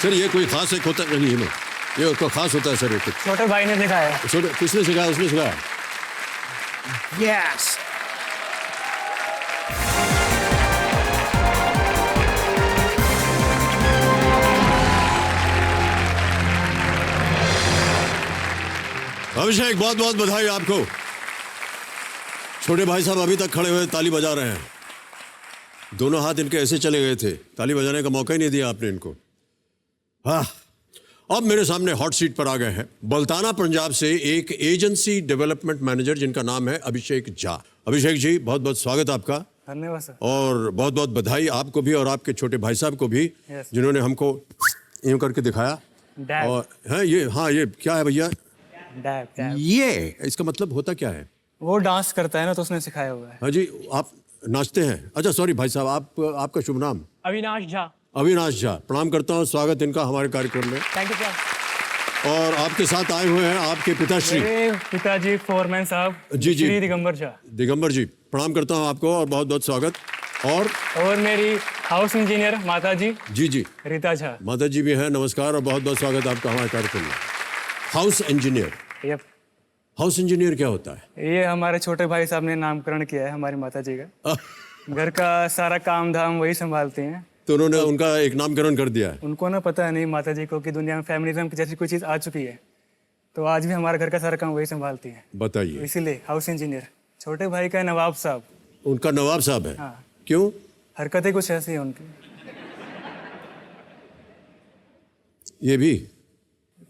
Sir ये कोई खास एक होता नहीं है, ये कोई खास होता है सर? ये छोटे भाई ने सिखाया। छोटे किसने सिखाया? उसने सिखाया? यस। अभिषेक बहुत बहुत बधाई आपको। छोटे भाई साहब अभी तक खड़े हुए ताली बजा रहे हैं, दोनों हाथ इनके ऐसे चले गए थे, ताली बजाने का मौका ही नहीं दिया आपने इनको। हाँ, अब मेरे सामने हॉट सीट पर आ गए हैं बल्ताना पंजाब से एक एजेंसी डेवलपमेंट मैनेजर जिनका नाम है अभिषेक झा। अभिषेक जी बहुत बहुत स्वागत आपका। धन्यवाद सर। और बहुत बहुत बधाई आपको भी और आपके छोटे भाई साहब को भी, जिन्होंने हमको यूं करके दिखाया। और है ये, हाँ ये क्या है भैया? Dab, dab. ये इसका मतलब होता क्या है? वो डांस करता है ना, तो उसने सिखाया हुआ है। हाँ जी, आप नाचते हैं? अच्छा सॉरी भाई साहब, आपका शुभ नाम? अविनाश झा। अविनाश झा, प्रणाम करता हूँ, स्वागत इनका हमारे कार्यक्रम में। Thank you sir. और आपके साथ आए हुए हैं आपके पिताश्री। पिताजी फोरमैन साहब जी जी, श्री दिगंबर झा। दिगंबर जी, प्रणाम करता हूँ आपको और बहुत बहुत स्वागत। और मेरी हाउस इंजीनियर माता जी जी जी, रीता झा। माता जी भी हैं, नमस्कार और बहुत बहुत स्वागत आपका हमारे कार्यक्रम में। House engineer, yup. House engineer क्या होता है? ये हमारे छोटे भाई साहब ने नामकरण किया है हमारी माता जी का। घर का सारा काम धाम वही संभालते हैं, तो उन्होंने उनका एक नामकरण कर दिया है। उनको ना पता नहीं माता जी को कि दुनिया में फेमिनिज्म की जैसी कोई चीज़ आ चुकी है, तो आज भी हमारे घर का सारा काम वही संभालती है। बताइए। इसीलिए हाउस इंजीनियर। छोटे भाई का नवाब साहब। उनका नवाब साहब है? हाँ। क्यों? हरकतें कुछ ऐसी है उनकी। ये भी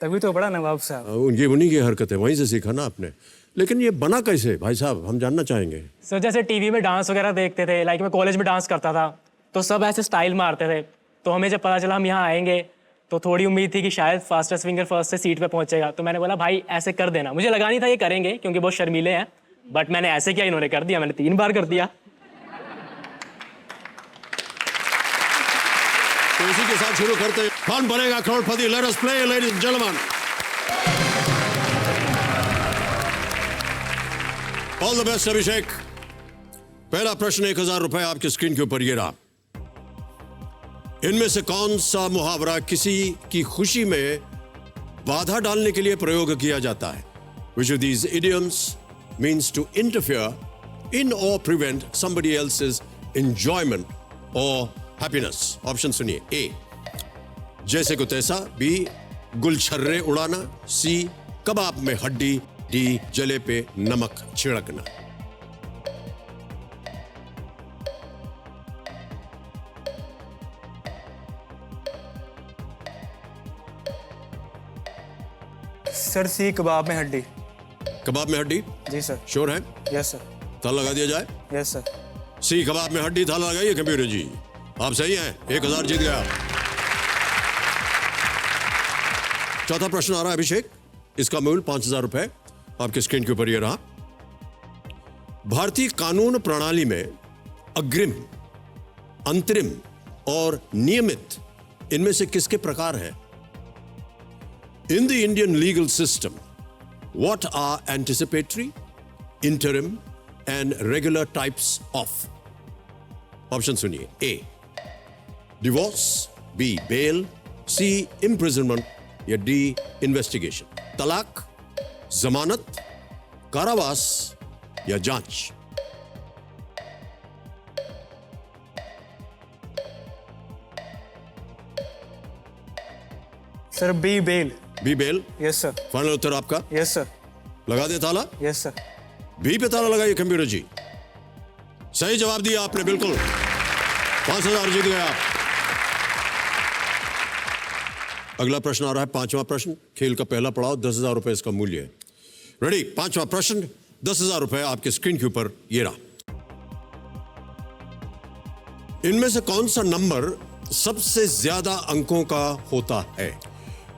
तभी तो बड़ा नवाब साहब। उनकी उन्हीं की हरकत है, वहीं से सीखा ना आपने। लेकिन ये बना कैसे भाई साहब, हम जानना चाहेंगे। सर जैसे टीवी में डांस वगैरह देखते थे, लाइक मैं कॉलेज में डांस करता था, तो सब ऐसे स्टाइल मारते थे, तो हमें जब पता चला हम यहाँ आएंगे तो थोड़ी उम्मीद थी कि शायद फास्टेस्ट फिंगर फर्स्ट से सीट पे पहुंचेगा, तो मैंने बोला भाई ऐसे कर देना। मुझे लगा नहीं था ये करेंगे क्योंकि बहुत शर्मीले हैं, बट मैंने ऐसे किया, इन्होंने कर दिया, मैंने 3 बार कर दिया। तो इसी के साथ शुरू करते हैं, Kaun Banega Crorepati? Let us play ladies and gentlemen. All the best Abhishek. पहला प्रश्न 1000 रुपए आपके स्क्रीन के ऊपर ये रहा। इनमें से कौन सा मुहावरा किसी की खुशी में बाधा डालने के लिए प्रयोग किया जाता है? Which of these idioms means to interfere in or prevent somebody else's enjoyment or happiness? Option सुनिए। ए जैसे को तैसा, बी गुलछर्रे उड़ाना, सी कबाब में हड्डी, डी जले पे नमक छिड़कना। सर सी कबाब में हड्डी। कबाब में हड्डी? जी सर। श्योर है? Yes sir. ताला लगा दिया जाए? Yes sir. सी कबाब में हड्डी, ताला लगाइए कंप्यूटर जी। आप सही हैं, 1000 जीत गया। चौथा प्रश्न आ रहा है अभिषेक, इसका मूल्य 5000 रुपए आपके स्क्रीन के ऊपर ये रहा। भारतीय कानून प्रणाली में अग्रिम, अंतरिम और नियमित इनमें से किसके प्रकार हैं? In the Indian legal system, what are anticipatory, interim and regular types of? Option सुनिए। A divorce, B bail, C imprisonment या D investigation। तलाक, जमानत, कारावास या जांच। Sir B bail. B bail? Yes sir. Final उत्तर आपका? Yes sir. लगा दे ताला? Yes sir. बी पे ताला लगाइए कंप्यूटर जी। सही जवाब दिया आपने, बिल्कुल 5000 जीत गए आप। अगला प्रश्न आ रहा है, 5वां प्रश्न, खेल का पहला पड़ाव, 10,000 रुपए इसका मूल्य है। रेडी? 5वां प्रश्न, 10,000 रुपए आपके स्क्रीन के ऊपर ये रहा। इनमें से कौन सा नंबर सबसे ज्यादा अंकों का होता है?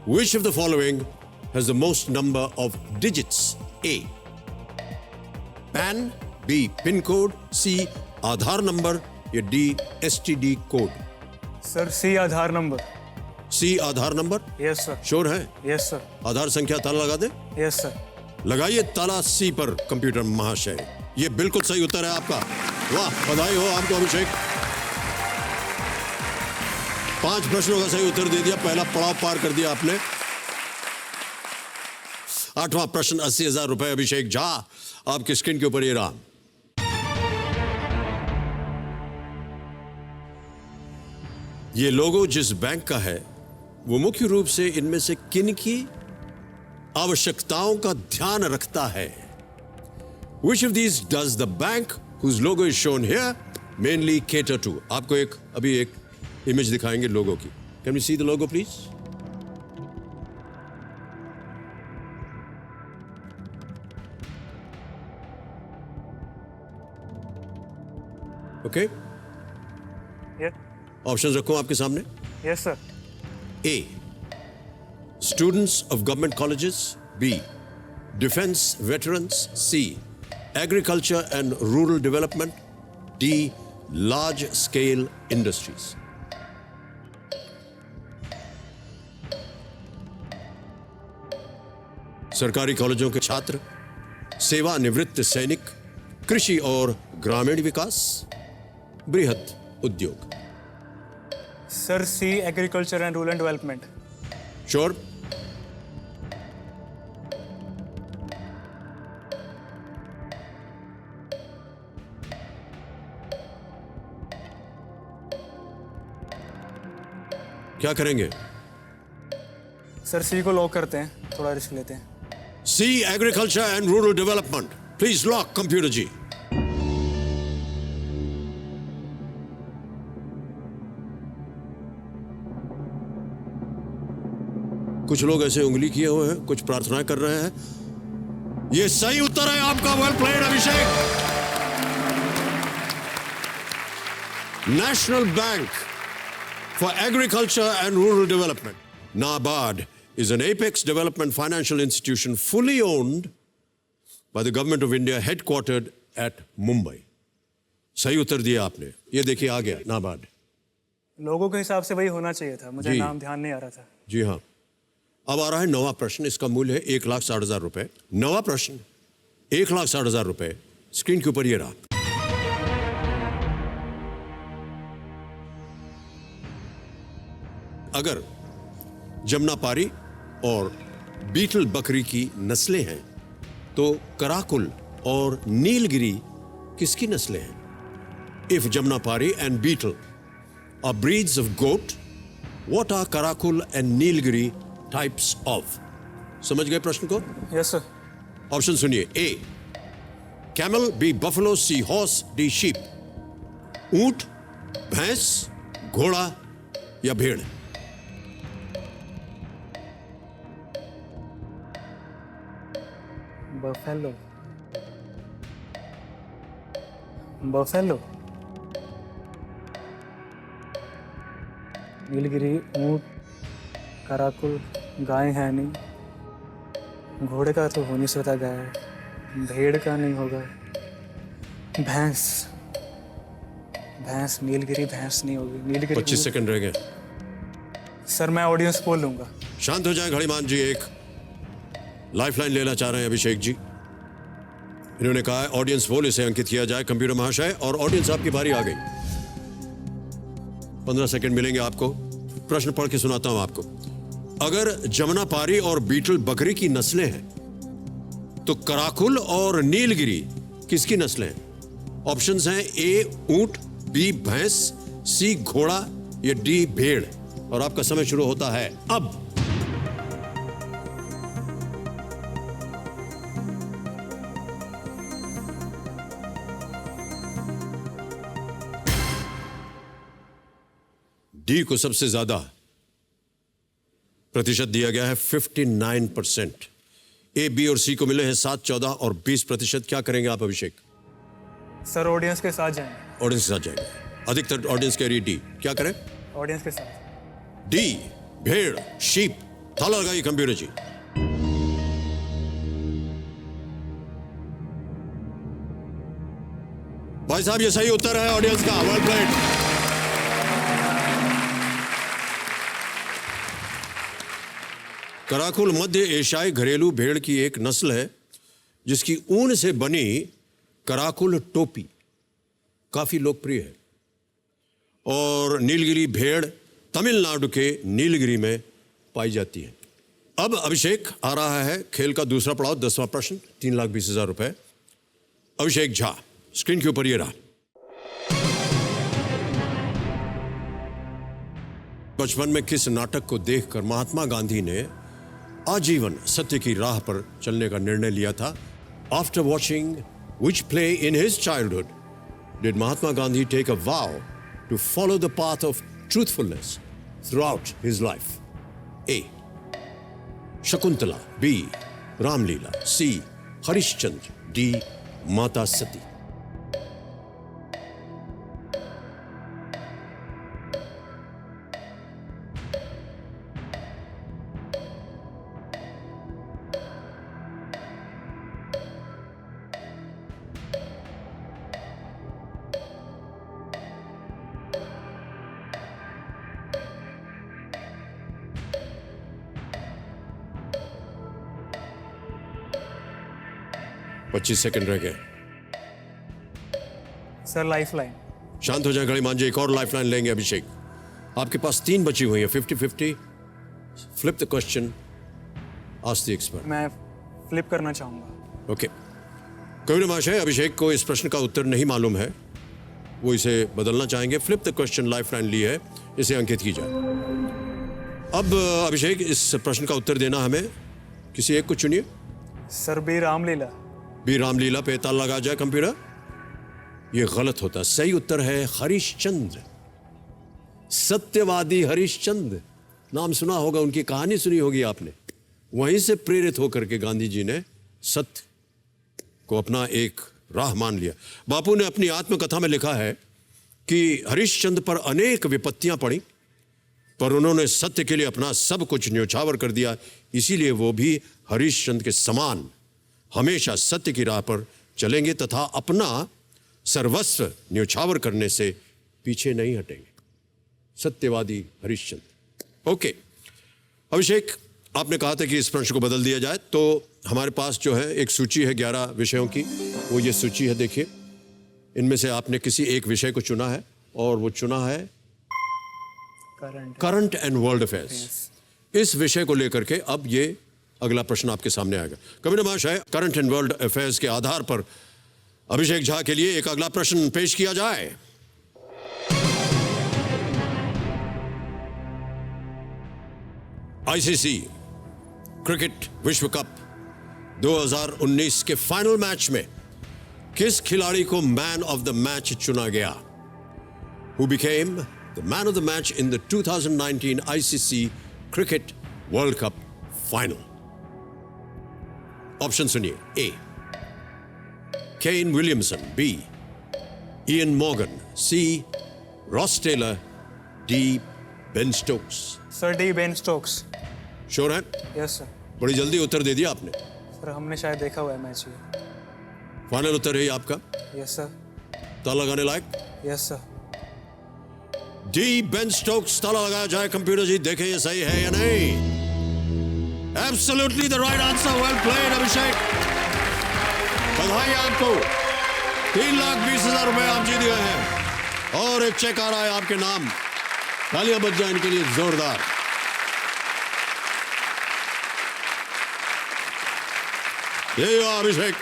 Which of the following has the most number of digits? A PAN, B pin code, C Aadhaar number या D STD code. Sir C Aadhaar number. C Aadhaar number? Yes sir. Sure है? Yes sir. आधार संख्या ताला लगा दे। Yes sir. लगाइए ताला C पर computer महाशय। ये बिल्कुल सही उत्तर है आपका। वाह, बधाई हो आपको अभिषेक। 5 प्रश्नों का सही उत्तर दे दिया, पहला पड़ाव पार कर दिया आपने। 8वां प्रश्न 80,000 रुपए। अभिषेक झा, आपकी स्क्रीन के ऊपर ये रहा। ये लोगो जिस बैंक का है वो मुख्य रूप से इनमें से किन की आवश्यकताओं का ध्यान रखता है? Which of these does the bank whose logo is shown here mainly cater to? आपको अभी एक इमेज दिखाएंगे लोगो की। Can we see the logo please? Okay? Yes, options रखूं आपके सामने। yes sir. A. Students of government colleges. B. Defense veterans. C. Agriculture and rural development. D. Large scale industries. सरकारी कॉलेजों के छात्र, सेवानिवृत्त सैनिक, कृषि और ग्रामीण विकास, बृहत उद्योग। Sir, C, agriculture and rural development. Sure? क्या करेंगे? सर सी को लॉक करते हैं, थोड़ा रिस्क लेते हैं। C. Agriculture and rural development. Please lock, computer जी। कुछ लोग ऐसे उंगली किए हुए हैं, कुछ प्रार्थनाएं कर रहे हैं। ये सही उत्तर है आपका। Well played Abhishek. National bank for agriculture and rural development, NABARD, is an apex development financial institution fully owned by the government of India, headquartered at Mumbai. सही उत्तर दिया आपने। ये देखिए आ गया NABARD। लोगों के हिसाब से वही होना चाहिए था, मुझे जी। नाम ध्यान नहीं आ रहा था। जी हाँ। अब आ रहा है 9वां प्रश्न। इसका मूल्य है 1,60,000 रुपए। 9वां प्रश्न 1,60,000 रुपए। स्क्रीन के ऊपर ये रहा। अगर जमुनापारी और बीटल बकरी की नस्लें हैं तो कराकुल और नीलगिरी किसकी नस्लें हैं? If Jamunapari and Beetal are breeds of goat, what are karakul and Nilgiri types of? समझ गए प्रश्न को? Yes sir. ऑप्शन सुनिए। A camel, B buffalo, C horse, D sheep. ऊंट, भैंस, घोड़ा या भेड़? बफेलो, बफेलो, नीलगिरी, ऊंट, कराकुल, गाय है नहीं, घोड़े का तो हो नहीं सकता, गाय, भेड़ का नहीं होगा, भैंस, भैंस, नीलगिरी भैंस नहीं होगी, नीलगिरी। 25 सेकंड रह गए। सर मैं ऑडियंस बोल लूंगा। शांत हो जाए घड़ीमान जी। एक लाइफलाइन लेना चाह रहे हैं अभिषेक जी। इन्होंने कहा है ऑडियंस पोल, इसे अंकित किया जाए कंप्यूटर महाशय। और ऑडियंस आपकी बारी आ गई। 15 सेकंड मिलेंगे आपको। प्रश्न पढ़ के सुनाता हूं आपको। अगर जमुनापारी और बीटल बकरी की नस्लें हैं तो कराकुल और नीलगिरी किसकी नस्लें हैं? ऑप्शंस हैं ए ऊंट, बी भैंस, सी घोड़ा या डी भेड़। और आपका समय शुरू होता है अब। डी को सबसे ज्यादा प्रतिशत दिया गया है 59%। ए, बी और सी को मिले हैं 7, 14 और 20%। क्या करेंगे आप अभिषेक? सर ऑडियंस के साथ जाएंगे। ऑडियंस के साथ जाएंगे। अधिकतर ऑडियंस कह रही है डी। क्या करें? ऑडियंस के साथ। डी भेड़, शीप। ताला लगाइए कंप्यूटर जी। भाई साहब ये सही उत्तर है ऑडियंस का। Well played. कराकुल मध्य एशियाई घरेलू भेड़ की एक नस्ल है जिसकी ऊन से बनी कराकुल टोपी काफी लोकप्रिय है। और नीलगिरी भेड़ तमिलनाडु के नीलगिरी में पाई जाती है। अब अभिषेक आ रहा है खेल का दूसरा पड़ाव, 10वां प्रश्न, 3,20,000 रुपए। अभिषेक झा, स्क्रीन के ऊपर ये रहा। बचपन में किस नाटक को देखकर महात्मा गांधी ने आजीवन सत्य की राह पर चलने का निर्णय लिया था? After watching which play in his childhood did Mahatma Gandhi take a vow to follow the path of truthfulness throughout his life? A Shakuntala, B Ramlila, C Harishchandra, D Mata Sati. पच्चीस सेकंड रह गए। Sir lifeline. शांत हो जाए घड़ी मान जी, एक और लाइफलाइन लेंगे अभिषेक। आपके पास 3 बची हुई है, 50-50। Flip the question, ask the expert. मैं फ्लिप करना चाहूँगा। ओके। कविता महाशय, अभिषेक को इस प्रश्न का उत्तर नहीं मालूम है, वो इसे बदलना चाहेंगे। फ्लिप द क्वेश्चन लाइफलाइन ली है, इसे अंकित की जाए। अब अभिषेक, इस प्रश्न का उत्तर देना हमें, किसी एक को चुनिए। Sir B Ramlila. B Ramlila पे ताला लगा जाए कंप्यूटर। यह गलत होता, सही उत्तर है हरिश्चंद्र। सत्यवादी हरिश्चंद्र, नाम सुना होगा, उनकी कहानी सुनी होगी आपने। वहीं से प्रेरित होकर के गांधी जी ने सत्य को अपना एक राह मान लिया। बापू ने अपनी आत्मकथा में लिखा है कि हरिश्चंद्र पर अनेक विपत्तियां पड़ी, पर उन्होंने सत्य के लिए अपना सब कुछ न्योछावर कर दिया। इसीलिए वो भी हरिश्चंद्र के समान हमेशा सत्य की राह पर चलेंगे तथा अपना सर्वस्व न्योछावर करने से पीछे नहीं हटेंगे। सत्यवादी हरिश्चंद्र। ओके अभिषेक, आपने कहा था कि इस प्रश्न को बदल दिया जाए, तो हमारे पास जो है एक सूची है 11 विषयों की। वो ये सूची है, देखिए। इनमें से आपने किसी एक विषय को चुना है और वो चुना है करंट एंड वर्ल्ड अफेयर्स। इस विषय को लेकर के अब ये अगला प्रश्न आपके सामने आएगा। कविता महाशय, करंट एंड वर्ल्ड अफेयर्स के आधार पर अभिषेक झा के लिए एक अगला प्रश्न पेश किया जाए। आईसीसी क्रिकेट विश्व कप 2019 के फाइनल मैच में किस खिलाड़ी को मैन ऑफ द मैच चुना गया? Who became the man of the match in the 2019 ICC Cricket World Cup final? Option सुनिए। A Kane Williamson, B Eoin Morgan, C Ross Taylor, D Ben Stokes. Sir D Ben Stokes. Sure है? Yes sir. बड़ी जल्दी उत्तर दे दिया आपने। Sir हमने शायद देखा हुआ है मैच ये। फाइनल उत्तर है आपका? Yes sir. ताला लगाने लायक? Yes sir. D Ben Stokes. ताला लगाया जाए कंप्यूटर जी, देखें ये सही है या नहीं। Absolutely the right answer. Well played, Abhishek. बधाई आपको। 3,20,000 रुपए आप जीत गए हैं और एक चेक आ रहा है आपके नाम। तालियां बज जाए इनके लिए जोरदार। ये हुआ अभिषेक,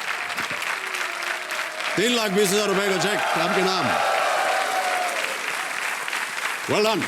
3,20,000 रुपए का चेक आपके नाम। Well done.